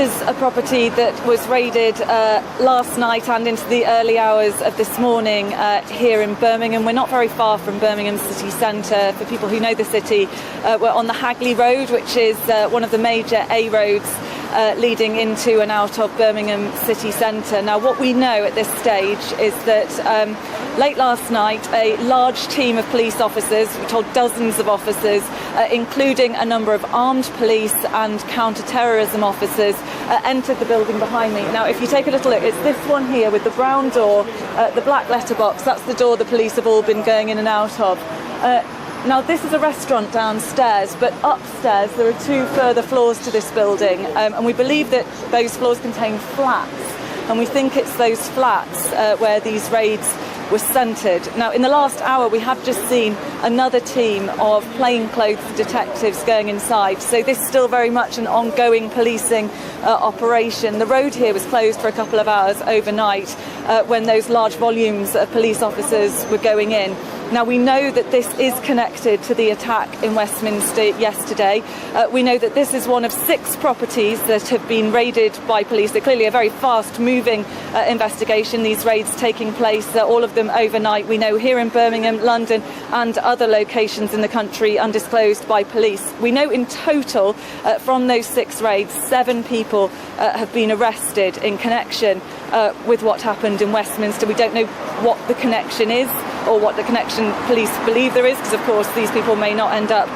is a property that was raided last night and into the early hours of this morning here in Birmingham. We're not very far from Birmingham city centre. For people who know the city, we're on the Hagley Road, which is one of the major A roads leading into and out of Birmingham city centre. Now, what we know at this stage is that late last night, a large team of police officers, we're told dozens of officers, including a number of armed police and counter-terrorism officers, entered the building behind me. Now, if you take a little look, it's this one here with the brown door, the black letterbox. That's the door the police have all been going in and out of. Now, this is a restaurant downstairs, but upstairs there are two further floors to this building, and we believe that those floors contain flats, and we think it's those flats where these raids were centred. Now, in the last hour, we have just seen another team of plainclothes detectives going inside, so this is still very much an ongoing policing operation. The road here was closed for a couple of hours overnight when those large volumes of police officers were going in. Now, we know that this is connected to the attack in Westminster yesterday. We know that this is one of 6 properties that have been raided by police. They're clearly a very fast-moving investigation, these raids taking place, all of them overnight. We know here in Birmingham, London and other locations in the country undisclosed by police. We know in total from those 6 raids, 7 people have been arrested in connection with what happened in Westminster. We don't know what the connection is or what the connection police believe there is, because of course these people may not end up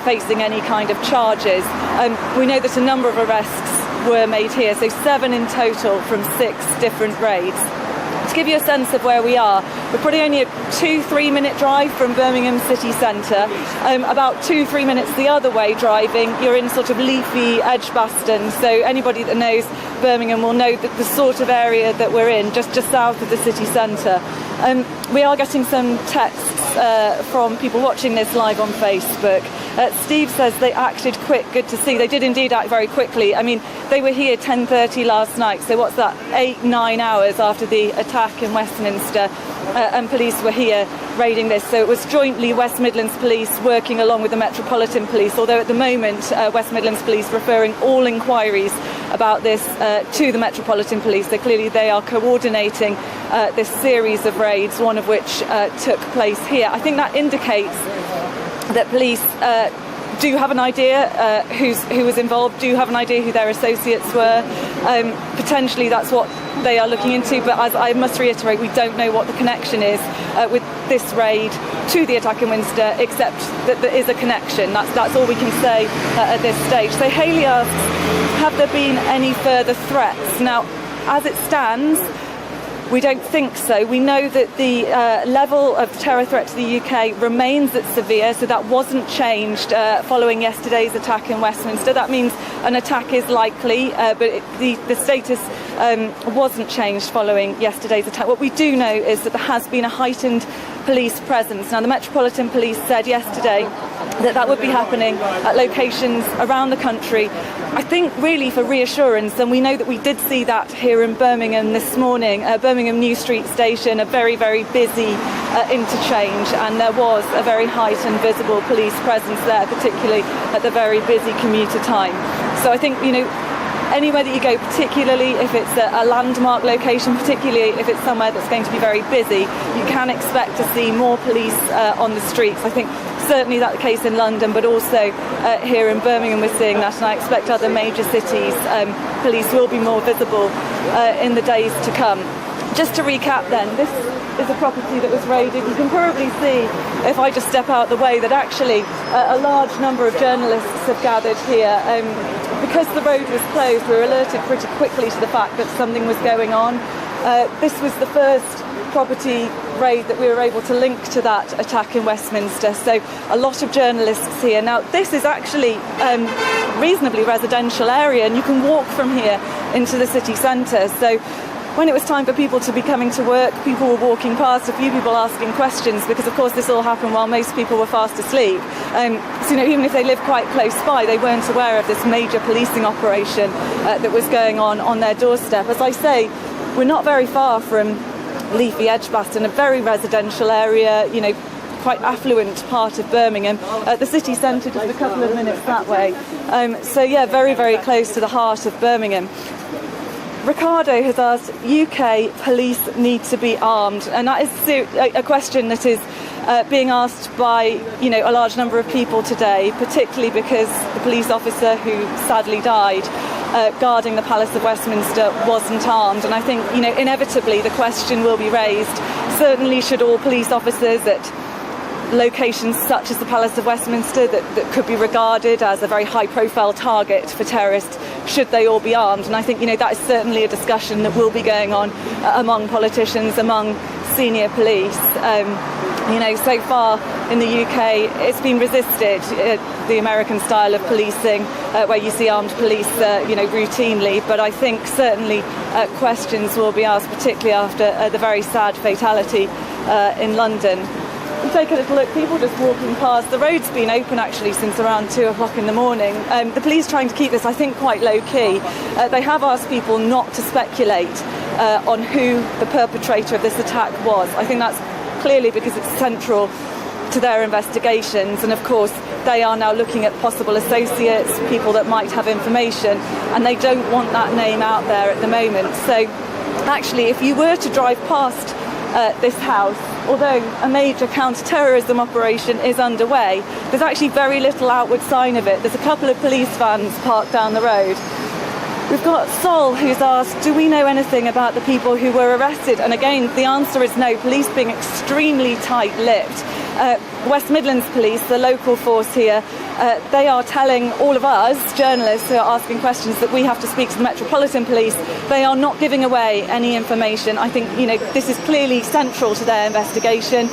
facing any kind of charges. We know that a number of arrests were made here, so 7 in total from 6 different raids. To give you a sense of where we are, we're probably only a 2-3 minute drive from Birmingham city centre. About 2-3 minutes the other way driving, you're in sort of leafy Edgbaston, so anybody that knows Birmingham will know that the sort of area that we're in, just south of the city centre. We are getting some texts from people watching this live on Facebook. Steve says they acted quick, good to see. They did indeed act very quickly. I mean, they were here 10:30 last night, so what's that, 8-9 hours after the attack in Westminster, and police were here raiding this. So it was jointly West Midlands Police working along with the Metropolitan Police, although at the moment West Midlands Police referring all inquiries about this to the Metropolitan Police. So clearly they are coordinating this series of raids, one of which took place here. I think that indicates that police do have an idea who was involved, do have an idea who their associates were. Potentially that's what they are looking into, but as I must reiterate, we don't know what the connection is with this raid to the attack in Winchester, except that there is a connection. That's all we can say at this stage. So Hayley asks, have there been any further threats? Now, as it stands, we don't think so. We know that the level of terror threat to the UK remains at severe, so that wasn't changed following yesterday's attack in Westminster. That means an attack is likely, but the status wasn't changed following yesterday's attack. What we do know is that there has been a heightened police presence. Now, the Metropolitan Police said yesterday that would be happening at locations around the country, I think really for reassurance, and we know that we did see that here in Birmingham this morning. Birmingham New Street Station, a very, very busy interchange, and there was a very heightened visible police presence there, particularly at the very busy commuter time. So I think, anywhere that you go, particularly if it's a landmark location, particularly if it's somewhere that's going to be very busy, you can expect to see more police on the streets. I think certainly that's the case in London, but also here in Birmingham we're seeing that, and I expect other major cities, police will be more visible in the days to come. Just to recap then, this is a property that was raided. You can probably see, if I just step out the way, that actually a large number of journalists have gathered here. Because the road was closed, we were alerted pretty quickly to the fact that something was going on. This was the first property raid that we were able to link to that attack in Westminster, so a lot of journalists here. Now, this is actually reasonably residential area, and you can walk from here into the city centre. So when it was time for people to be coming to work, people were walking past, a few people asking questions, because of course this all happened while most people were fast asleep. So even if they live quite close by, they weren't aware of this major policing operation that was going on their doorstep. As I say, we're not very far from leafy Edgbaston, a very residential area, quite affluent part of Birmingham, the city centre just a couple of minutes that way. So yeah, very, very close to the heart of Birmingham. Ricardo has asked, UK police need to be armed, and that is a question that is being asked by a large number of people today, particularly because the police officer who sadly died guarding the Palace of Westminster wasn't armed. And I think inevitably the question will be raised, certainly should all police officers at locations such as the Palace of Westminster that could be regarded as a very high profile target for terrorists, should they all be armed? And I think that is certainly a discussion that will be going on among politicians, among senior police. So far in the UK it's been resisted, the American style of policing, where you see armed police routinely, but I think certainly questions will be asked, particularly after the very sad fatality in London. You take a little look, people just walking past. The road's been open actually since around 2 o'clock in the morning. The police trying to keep this, I think, quite low key. They have asked people not to speculate on who the perpetrator of this attack was. I think that's clearly because it's central to their investigations, and of course they are now looking at possible associates, people that might have information, and they don't want that name out there at the moment. So actually, if you were to drive past this house, although a major counter-terrorism operation is underway, there's actually very little outward sign of it. There's a couple of police vans parked down the road. We've got Sol, who's asked, do we know anything about the people who were arrested? And again, the answer is no. Police being extremely tight-lipped. West Midlands Police, the local force here, they are telling all of us, journalists who are asking questions, that we have to speak to the Metropolitan Police. They are not giving away any information. I think, this is clearly central to their investigation.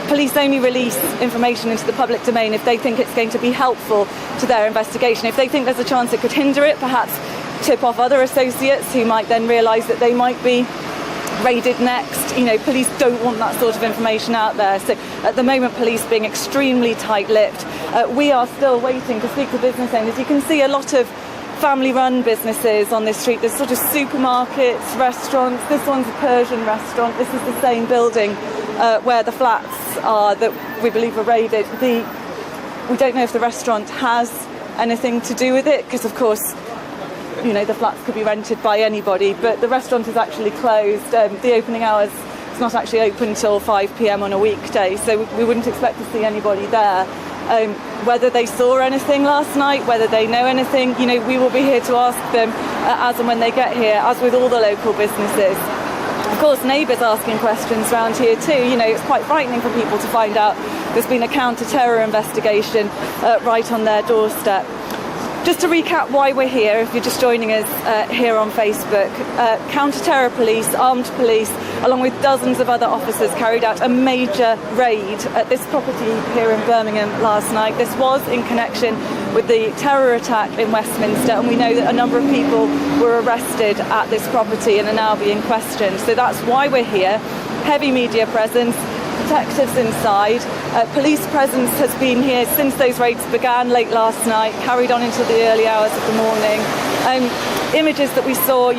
Police only release information into the public domain if they think it's going to be helpful to their investigation. If they think there's a chance it could hinder it, perhaps tip off other associates who might then realise that they might be raided next. Police don't want that sort of information out there. So at the moment, police being extremely tight-lipped. We are still waiting to speak to business owners. You can see a lot of family-run businesses on this street. There's sort of supermarkets, restaurants. This one's a Persian restaurant. This is the same building where the flats are that we believe were raided. We don't know if the restaurant has anything to do with it, because of course the flats could be rented by anybody, but the restaurant is actually closed. The opening hours, it's not actually open until 5 p.m. on a weekday, so we wouldn't expect to see anybody there. Whether they saw anything last night, whether they know anything, we will be here to ask them as and when they get here, as with all the local businesses. Of course, neighbours asking questions around here too. It's quite frightening for people to find out there's been a counter-terror investigation right on their doorstep. Just to recap why we're here, if you're just joining us here on Facebook, counter-terror police, armed police, along with dozens of other officers, carried out a major raid at this property here in Birmingham last night. This was in connection with the terror attack in Westminster, and we know that a number of people were arrested at this property and are now being questioned. So that's why we're here. Heavy media presence, detectives inside. Police presence has been here since those raids began late last night, carried on into the early hours of the morning. Images that we saw,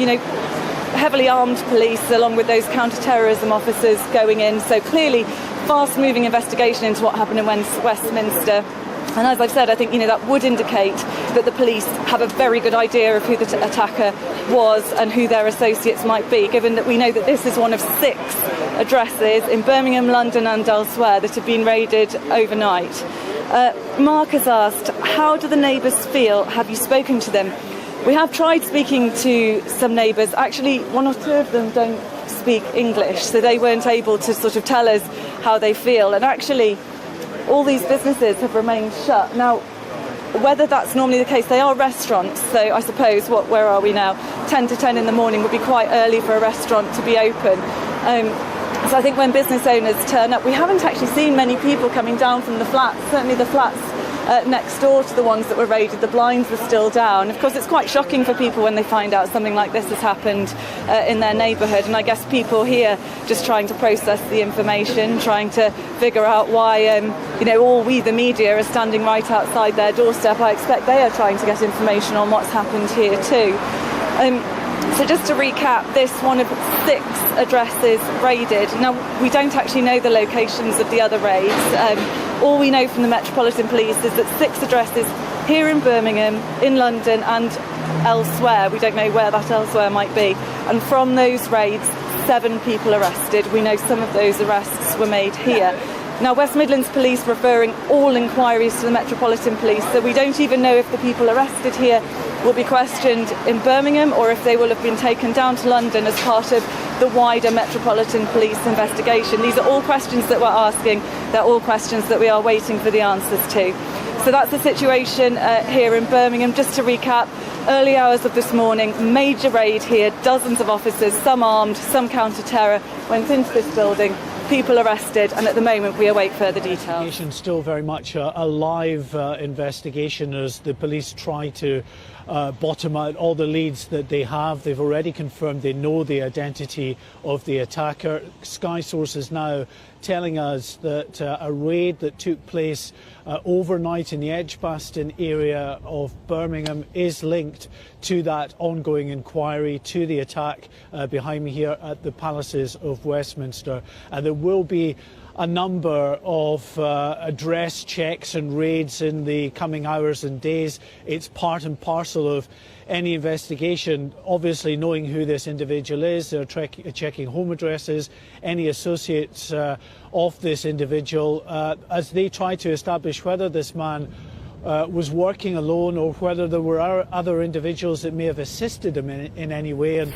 heavily armed police along with those counter-terrorism officers going in. So clearly fast-moving investigation into what happened in Westminster. And as I've said, I think that would indicate that the police have a very good idea of who the attacker was and who their associates might be, given that we know that this is one of 6 addresses in Birmingham, London and elsewhere that have been raided overnight. Mark has asked, how do the neighbours feel? Have you spoken to them? We have tried speaking to some neighbours. Actually, 1 or 2 of them don't speak English, so they weren't able to sort of tell us how they feel. And actually, all these businesses have remained shut. Now, whether that's normally the case, they are restaurants, so I suppose, where are we now? 10 to 10 in the morning would be quite early for a restaurant to be open. So I think when business owners turn up, we haven't actually seen many people coming down from the flats. Certainly the flats next door to the ones that were raided, the blinds were still down. Of course, it's quite shocking for people when they find out something like this has happened in their neighbourhood. And I guess people here just trying to process the information, trying to figure out why, all we, the media, are standing right outside their doorstep. I expect they are trying to get information on what's happened here too. So just to recap, this one of 6 addresses raided. Now, we don't actually know the locations of the other raids. All we know from the Metropolitan Police is that 6 addresses here in Birmingham, in London and elsewhere. We don't know where that elsewhere might be. And from those raids, 7 people arrested. We know some of those arrests were made here. Now, West Midlands Police referring all inquiries to the Metropolitan Police, so we don't even know if the people arrested here will be questioned in Birmingham or if they will have been taken down to London as part of the wider Metropolitan Police investigation. These are all questions that we're asking. They're all questions that we are waiting for the answers to. So that's the situation here in Birmingham. Just to recap, early hours of this morning, major raid here, dozens of officers, some armed, some counter-terror, went into this building. People arrested, and at the moment we await further details. Still very much a live investigation as the police try to bottom out all the leads that they have. They've already confirmed they know the identity of the attacker. Sky sources now telling us that a raid that took place overnight in the Edgbaston area of Birmingham is linked to that ongoing inquiry, to the attack behind me here at the Palaces of Westminster. And there will be a number of address checks and raids in the coming hours and days. It's part and parcel of any investigation, obviously knowing who this individual is. They're checking home addresses, any associates of this individual, as they try to establish whether this man was working alone or whether there were other individuals that may have assisted him in any way. And